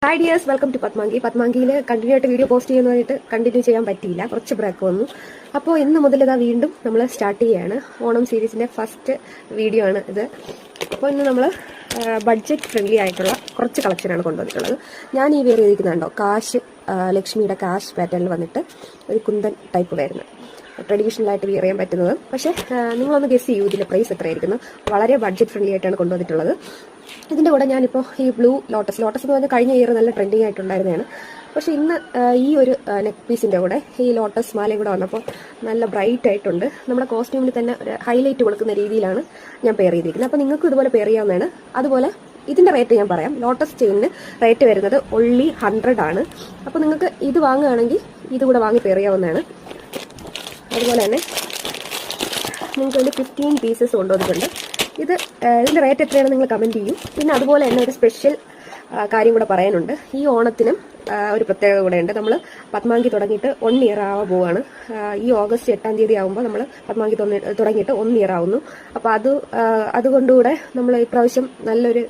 Hi dears, welcome to Padmanki. പത്മാങ്കിയിൽ continue ആയിട്ട് video post ചെയ്യുന്നതായിട്ട് കണ്ടിന്യൂ ചെയ്യാൻ പറ്റിയില്ല, കുറച്ച് ബ്രേക്ക് വന്നു. അപ്പോൾ ഇന്ന് മുതൽ ഇതാ വീണ്ടും നമ്മൾ സ്റ്റാർട്ട് ചെയ്യുകയാണ്. ഓണം സീരീസിൻ്റെ ഫസ്റ്റ് വീഡിയോ ആണ് ഇത്. അപ്പോൾ ഇന്ന് നമ്മൾ ബഡ്ജറ്റ് ഫ്രണ്ട്ലി ആയിട്ടുള്ള കുറച്ച് കളക്ഷനാണ് കൊണ്ടുവന്നിട്ടുള്ളത്. ഞാൻ ഈ വേറെ ഇരിക്കുന്നുണ്ടോ, കാശ് ലക്ഷ്മിയുടെ കാശ് പാറ്റേണിൽ വന്നിട്ട് ഒരു കുന്തൻ ടൈപ്പ് വരുന്നത്, ട്രഡീഷണൽ ആയിട്ട് വിയർ ചെയ്യാൻ പറ്റുന്നത്. പക്ഷേ നിങ്ങളൊന്ന് ഗസ് ചെയ്യൂ, ഇതിൻ്റെ പ്രൈസ് എത്രയായിരിക്കുന്നു. വളരെ ബഡ്ജറ്റ് ഫ്രണ്ട്ലി ആയിട്ടാണ് കൊണ്ടുവന്നിട്ടുള്ളത്. ഇതിൻ്റെ കൂടെ ഞാനിപ്പോൾ ഈ ബ്ലൂ ലോട്ടസ് എന്ന് പറഞ്ഞാൽ കഴിഞ്ഞ ഇയർ നല്ല ട്രെൻഡിങ് ആയിട്ടുണ്ടായിരുന്നതാണ്. പക്ഷേ ഇന്ന് ഈ ഒരു നെക്ക് പീസിൻ്റെ കൂടെ ഈ ലോട്ടസ് മാലയും കൂടെ വന്നപ്പോൾ നല്ല ബ്രൈറ്റ് ആയിട്ടുണ്ട്. നമ്മുടെ കോസ്റ്റ്യൂമിൽ തന്നെ ഒരു ഹൈലൈറ്റ് കൊടുക്കുന്ന രീതിയിലാണ് ഞാൻ പെയർ ചെയ്തിരിക്കുന്നത്. അപ്പോൾ നിങ്ങൾക്ക് ഇതുപോലെ പെയർ ചെയ്യാവുന്നതാണ്. അതുപോലെ ഇതിൻ്റെ റേറ്റ് ഞാൻ പറയാം. ലോട്ടസ് ചെയിനിന് റേറ്റ് വരുന്നത് only 100 ആണ്. അപ്പോൾ നിങ്ങൾക്ക് ഇത് വാങ്ങുകയാണെങ്കിൽ ഇതുകൂടെ വാങ്ങി പെയർ ചെയ്യാവുന്നതാണ്. അതുപോലെ തന്നെ നിങ്ങൾക്ക് ഇതിൽ 15 പീസസ് കൊണ്ടുവന്നിട്ടുണ്ട്. ഇതിൻ്റെ റേറ്റ് എത്രയാണ് നിങ്ങൾ കമൻറ്റ് ചെയ്യും. പിന്നെ അതുപോലെ തന്നെ ഒരു സ്പെഷ്യൽ കാര്യം കൂടെ പറയാനുണ്ട്. ഈ ഓണത്തിനും ഒരു പ്രത്യേകത കൂടെ ഉണ്ട്. നമ്മൾ പത്മാങ്കി തുടങ്ങിയിട്ട് 1 ഇയർ ആവാൻ പോവുകയാണ്. ഈ ഓഗസ്റ്റ് 8-ാം തീയതി ആകുമ്പോൾ നമ്മൾ പത്മാങ്കി തുടങ്ങിയിട്ട് 1 ഇയർ ആവുന്നു. അപ്പോൾ അതുകൊണ്ടുകൂടെ നമ്മൾ ഇപ്രാവശ്യം നല്ലൊരു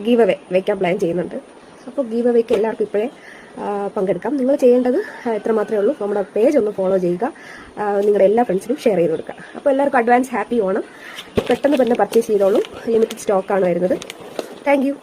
ഗീവ് അവേ വയ്ക്കാൻ പ്ലാൻ ചെയ്യുന്നുണ്ട്. അപ്പോൾ ഗീവ് അവേക്ക് എല്ലാവർക്കും ഇപ്പോഴേ പങ്കെടുക്കാം. നിങ്ങൾ ചെയ്യേണ്ടത് എത്ര മാത്രമേ ഉള്ളൂ, നമ്മുടെ പേജ് ഒന്ന് ഫോളോ ചെയ്യുക, നിങ്ങളുടെ എല്ലാ ഫ്രണ്ട്സിനും ഷെയർ ചെയ്ത് കൊടുക്കുക. അപ്പോൾ എല്ലാവർക്കും അഡ്വാൻസ് ഹാപ്പി ഓണം. പെട്ടെന്ന് തന്നെ പർച്ചേസ് ചെയ്തോളൂ, ലിമിറ്റഡ് സ്റ്റോക്കാണ് വരുന്നത്. Thank you.